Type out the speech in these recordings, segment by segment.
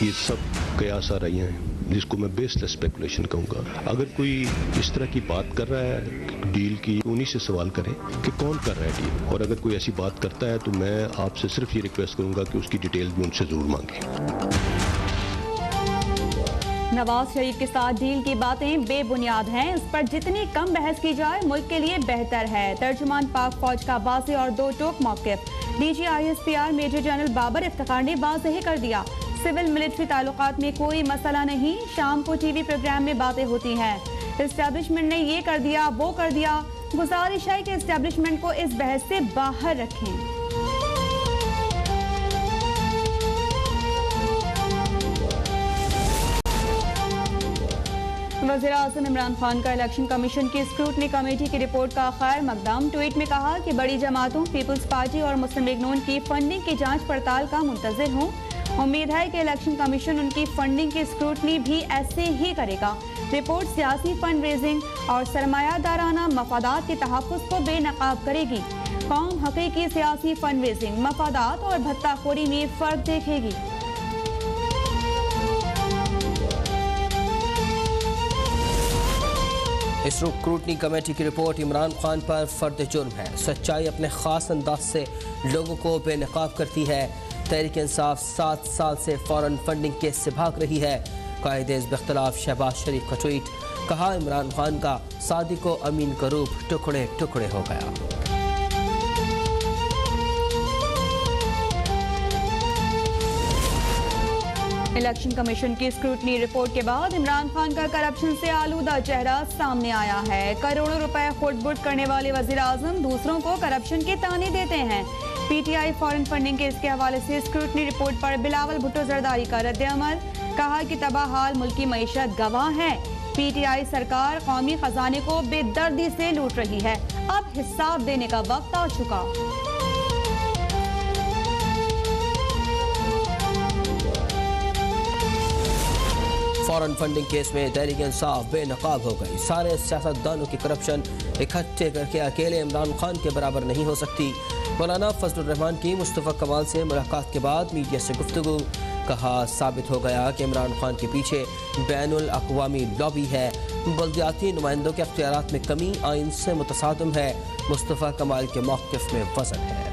ये सब कयास आ रही हैं जिसको मैं बेसलेस स्पेकुलेशन कहूँगा। अगर कोई इस तरह की बात कर रहा है डील की, उन्हीं से सवाल करें कि कौन कर रहा है डील, और अगर कोई ऐसी बात करता है तो मैं आपसे सिर्फ ये रिक्वेस्ट करूँगा कि उसकी डिटेल भी उनसे ज़रूर मांगें। नवाज शरीफ के साथ डील की बातें बेबुनियाद हैं, इस पर जितनी कम बहस की जाए मुल्क के लिए बेहतर है। तर्जुमान पाक फौज का वाज़ेह और दो टोक मौक़िफ़। DG ISPR major general Babar Iftikhar ने वाज़ेह कर दिया, सिविल मिलिट्री ताल्लुकात में कोई मसला नहीं। शाम को TV प्रोग्राम में बातें होती हैं, इस्टेब्लिशमेंट ने ये कर दिया वो कर दिया। गुजारिश है कि इस्टेब्लिशमेंट को इस बहस से बाहर रखें। वज़ीर-ए-आज़म इमरान खान का इलेक्शन कमीशन की स्क्रूटनी कमेटी की रिपोर्ट का खैर मकदम। ट्वीट में कहा कि बड़ी जमातों पीपल्स पार्टी और मुस्लिम लीग नून की फंडिंग की जांच पड़ताल का मुंतज़िर हूँ। उम्मीद है कि इलेक्शन कमीशन उनकी फंडिंग की स्क्रूटनी भी ऐसे ही करेगा। रिपोर्ट सियासी फंड रेजिंग और सरमायादाराना मफादात के तहफ़्फ़ुज़ को बेनकाब करेगी। कौम हकीकी सियासी फंड रेजिंग, मफादात और भत्ताखोरी में फ़र्क देखेगी। इस स्क्रूटनी कमेटी की रिपोर्ट इमरान खान पर फर्द जुर्म है। सच्चाई अपने खास अंदाज से लोगों को बेनकाब करती है। तहरीक इंसाफ 7 साल से फॉरेन फंडिंग केस से भाग रही है। कायदे इख्तिलाफ शहबाज शरीफ का ट्वीट, कहा इमरान खान का सादिक व अमीन का रूप टुकड़े टुकड़े हो गया। इलेक्शन कमीशन की स्क्रूटनी रिपोर्ट के बाद इमरान खान का करप्शन से आलूदा चेहरा सामने आया है। करोड़ों रुपए खुर्द-बुर्द करने वाले वज़ीर-ए-आज़म दूसरों को करप्शन के ताने देते हैं। PTI फॉरेन फंडिंग केस के हवाले से स्क्रूटनी रिपोर्ट पर बिलावल भुट्टो जरदारी का रद्द-ए-अमल, कहा कि तबाहाल मुल्की मईशत गवाह है। PTI सरकार कौमी खजाने को बेदर्दी से लूट रही है, अब हिसाब देने का वक्त आ चुका। फॉरेन फंडिंग केस में तहरीक इंसाफ बेनकाब हो गई। सारे सियासतदानों की करप्शन इकट्ठे करके अकेले इमरान खान के बराबर नहीं हो सकती। मौलाना फजलुर रहमान की मुस्तफ़ा कमाल से मुलाकात के बाद मीडिया से गुफ्तगू, कहा साबित हो गया कि इमरान खान के पीछे बैनुल अक़वामी लॉबी है। बल्दियाती नुमाइंदों के अख्तियारात में कमी आइन से मुतसादिम है। मुस्तफ़ा कमाल के मौक़िफ़ में वज़न है।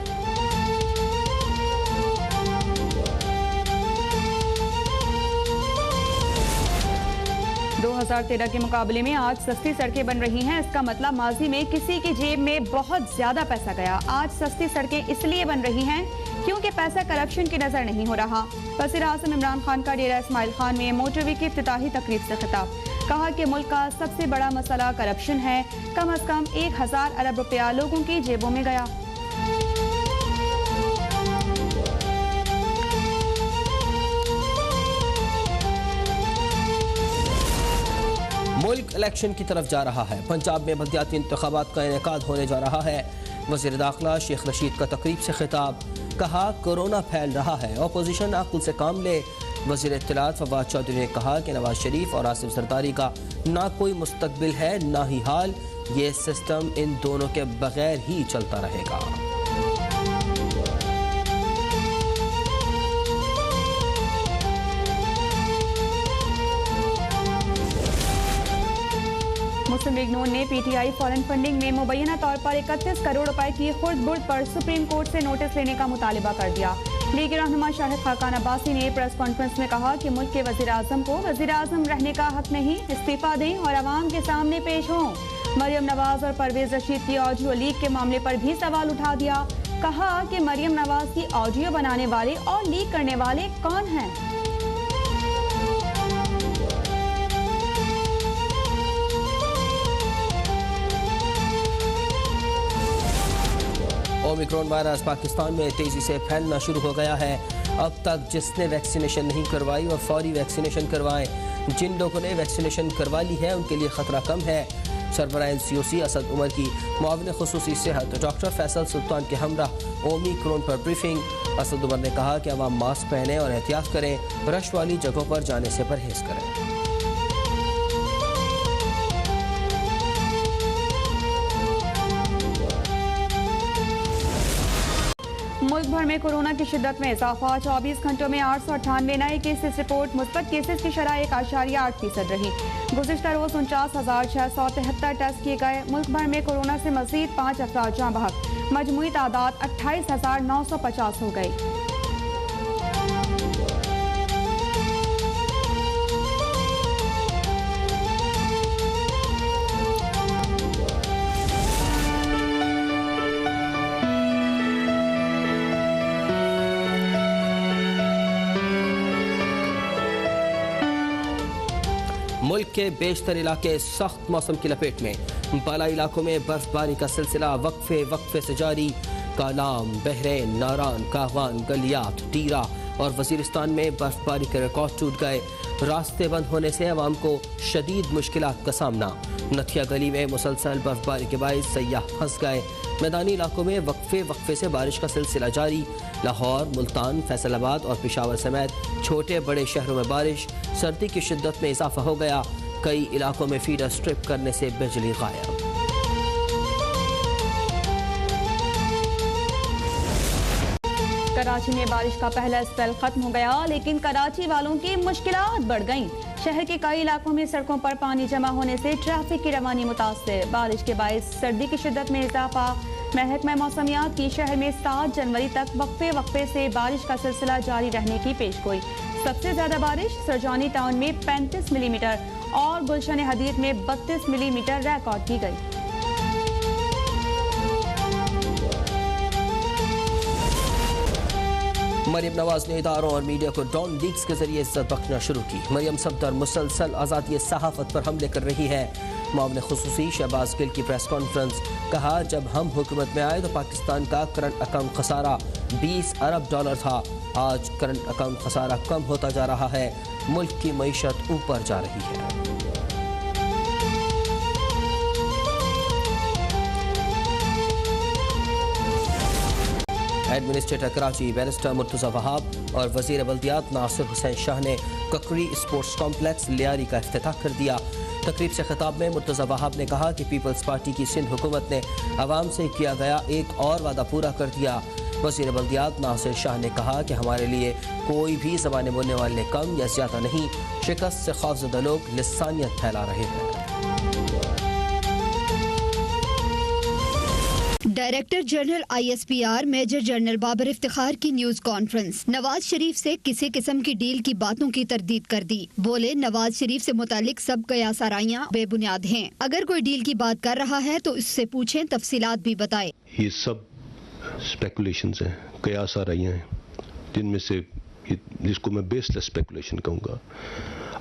2013 के मुकाबले में आज सस्ती सड़कें बन रही हैं। इसका मतलब माजी में किसी की जेब में बहुत ज्यादा पैसा गया। आज सस्ती सड़कें इसलिए बन रही हैं क्योंकि पैसा करप्शन की नजर नहीं हो रहा। वज़ीर-ए-आज़म इमरान खान का डेरा इस्माइल खान में मोटरवे की इफ्तिताही तकरीब से खिताब, कहा कि मुल्क का सबसे बड़ा मसला करप्शन है। कम अज कम 1000 अरब रुपया लोगों की जेबों में गया। मुल्क इलेक्शन की तरफ जा रहा है। पंजाब में बल्दियाती इंतखाबात का इनेकाद होने जा रहा है। वज़ीर दाखिला शेख रशीद का तकरीब से खिताब, कहा कोरोना फैल रहा है, अपोजिशन अक्ल से काम ले। वज़ीर इत्तलात फवाद चौधरी ने कहा कि नवाज शरीफ और आसिफ जरदारी का ना कोई मुस्तकबिल है ना ही हाल, ये सिस्टम इन दोनों के बगैर ही चलता रहेगा। मुस्लिम लीग नून ने PTI फॉरेन फंडिंग में मुबैना तौर पर 31 करोड़ रुपए की खुर्द-बुर्द पर सुप्रीम कोर्ट से नोटिस लेने का मुतालिबा कर दिया। लीग रहनुमा शाहिद खाकान अब्बासी ने प्रेस कॉन्फ्रेंस में कहा कि मुल्क के वज़ीर-ए-आज़म को वज़ीर-ए-आज़म रहने का हक नहीं, इस्तीफा दें और अवाम के सामने पेश हों। मरियम नवाज और परवेज रशीद की ऑडियो लीक के मामले पर भी सवाल उठा दिया। कहा कि मरियम नवाज की ऑडियो बनाने वाले और लीक करने वाले कौन हैं? ओमिक्रॉन वायरस पाकिस्तान में तेजी से फैलना शुरू हो गया है। अब तक जिसने वैक्सीनेशन नहीं करवाई और फौरी वैक्सीनेशन करवाएं। जिन लोगों ने वैक्सीनेशन करवा ली है उनके लिए खतरा कम है। सरबराह NCOC असद उमर की मुआविन खुसूसी सेहत डॉक्टर फैसल सुल्तान के हमरा ओमिक्रॉन पर ब्रीफिंग। असद उमर ने कहा कि अवाम मास्क पहने और एहतियात करें, रश वाली जगहों पर जाने से परहेज करें। मुल्क भर में कोरोना की शिद्दत में इजाफा। 24 घंटों में 898 नए केसेस रिपोर्ट। मुस्बत केसेस की शरह 1.8% रही। गुज़िश्ता रोज 49,673 टेस्ट किए गए। मुल्क भर में कोरोना से मजीद 5 अफराद जाँ बहक। मजमूई तादाद 28,950 हो गई। मुल्क के बेशतर इलाके सख्त मौसम की लपेट में। बालाई इलाकों में बर्फबारी का सिलसिला वक्फे से जारी। कालाम, बहरैन, नारान, काहवान, गलियात, टीरा और वजीरिस्तान में बर्फबारी के रिकॉर्ड टूट गए। रास्ते बंद होने से अवाम को शदीद मुश्किलात का सामना। नथिया गली में मुसलसल बर्फबारी के बायस सयाह फंस गए। मैदानी इलाकों में वक्फे से बारिश का सिलसिला जारी। लाहौर, मुल्तान, फैसलाबाद और पेशावर समेत छोटे बड़े शहरों में बारिश। सर्दी की शिद्दत में इजाफा हो गया। कई इलाकों में फीडर स्ट्रिप करने से बिजली गायब। कराची में बारिश का पहला स्पेल खत्म हो गया, लेकिन कराची वालों की मुश्किलात बढ़ गईं। शहर के कई इलाकों में सड़कों पर पानी जमा होने से ट्रैफिक की रवानी मुतासर। बारिश के बायस सर्दी की शिद्दत में इजाफा। महकमा मौसमियात की शहर में 7 जनवरी तक वक्फे से बारिश का सिलसिला जारी रहने की पेशगोई। सबसे ज्यादा बारिश सरजानी टाउन में 35 मिलीमीटर और गुलशन हदीद में 32 मिलीमीटर रिकॉर्ड की गई। मरियम नवाज ने इदारों और मीडिया को डॉन लीक्स के जरिए इज्जत बख्शना शुरू की। मरियम सफदर मुसलसल आज़ादी सहाफ़त पर हमले कर रही है। मामले खुसूसी शहबाज गिल की प्रेस कॉन्फ्रेंस। कहा, जब हम हुकूमत में आए तो पाकिस्तान का करंट अकाउंट खसारा 20 अरब डॉलर था। आज करंट अकाउंट खसारा कम होता जा रहा है। मुल्क की मईशत ऊपर जा रही है। एडमिनिस्ट्रेटर कराची बैरिस्टर मुर्तज़ा वहाब और वज़ीर बल्दियात नासिर हुसैन शाह ने ककड़ी स्पोर्ट्स कॉम्प्लेक्स लियारी का इफ्तिताह कर दिया। तकरीब से खिताब में मुर्तज़ा वहाब ने कहा कि पीपल्स पार्टी की सिंध हुकूमत ने आवाम से किया गया एक और वादा पूरा कर दिया। वज़ीर बल्दियात नासिर शाह ने कहा कि हमारे लिए कोई भी ज़बानें बोलने वाले कम या ज़्यादा नहीं। शिकस्त से खौफज़दा लोग लिसानियत फैला रहे हैं। Director general ISPR major general Babar Iftikhar की न्यूज कॉन्फ्रेंस। नवाज शरीफ से किसी किस्म की डील की बातों की तरदीद कर दी। बोले, नवाज शरीफ से मुतालिक सब कयास आराइयां बेबुनियाद हैं। अगर कोई डील की बात कर रहा है तो इससे पूछें, तफसीलात भी बताए। ये सब स्पेकुलेशंस हैं, कयास आराइयां हैं, जिनमें से जिसको मैं बेसलेस स्पेकुलेशन कहूँगा।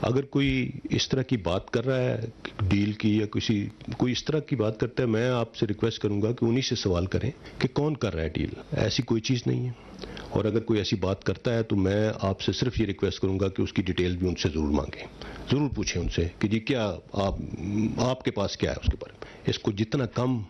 अगर कोई इस तरह की बात कर रहा है डील की या कोई इस तरह की बात करता है, मैं आपसे रिक्वेस्ट करूंगा कि उन्हीं से सवाल करें कि कौन कर रहा है डील। ऐसी कोई चीज़ नहीं है। और अगर कोई ऐसी बात करता है तो मैं आपसे सिर्फ ये रिक्वेस्ट करूंगा कि उसकी डिटेल भी उनसे ज़रूर मांगें, ज़रूर पूछें उनसे कि जी क्या आपके पास क्या है उसके बारे में। इसको जितना कम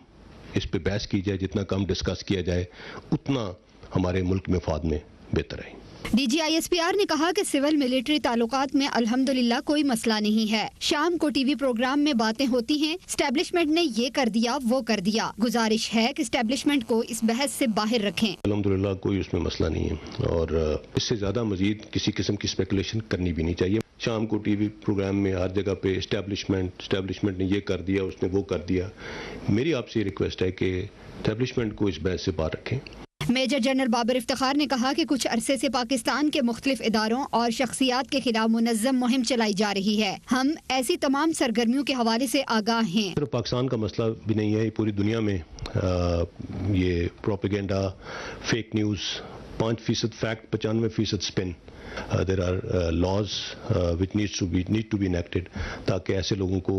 इस पर बहस की जाए, जितना कम डिस्कस किया जाए, उतना हमारे मुल्क में फायदे में बेहतर है। DG ISPR ने कहा कि सिविल मिलिट्री ताल्लुकात में अल्हम्दुलिल्लाह कोई मसला नहीं है। शाम को TV प्रोग्राम में बातें होती हैं, एस्टेब्लिशमेंट ने ये कर दिया वो कर दिया। गुजारिश है कि एस्टेब्लिशमेंट को इस बहस से बाहर रखें। अल्हम्दुलिल्लाह कोई उसमें मसला नहीं है और इससे ज्यादा मजीद किसी किस्म की स्पेकुलेशन करनी भी नहीं चाहिए। शाम को TV प्रोग्राम में हर जगह पे एस्टेब्लिशमेंट ने ये कर दिया, उसने वो कर दिया। मेरी आपसे रिक्वेस्ट है कि एस्टेब्लिशमेंट को इस बहस से बाहर रखें। मेजर जनरल बाबर इफ्तिखार ने कहा कि कुछ अरसे से पाकिस्तान के मुख्तलिफ इदारों और शख्सियात के खिलाफ मुनज़्ज़म मुहिम चलाई जा रही है। हम ऐसी तमाम सरगर्मियों के हवाले से आगाह हैं। सिर्फ पाकिस्तान का मसला भी नहीं है, पूरी दुनिया में ये propaganda, fake news, 5% fact, 95% spin. There are laws which need to be enacted ताकि ऐसे लोगों को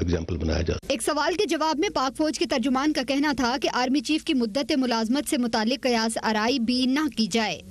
एग्जाम्पल बनाया जाए। एक सवाल के जवाब में पाक फौज के तर्जुमान का कहना था कि आर्मी चीफ की मुद्दत मुलाजमत से मुतालिक कयास आराई भी न की जाए।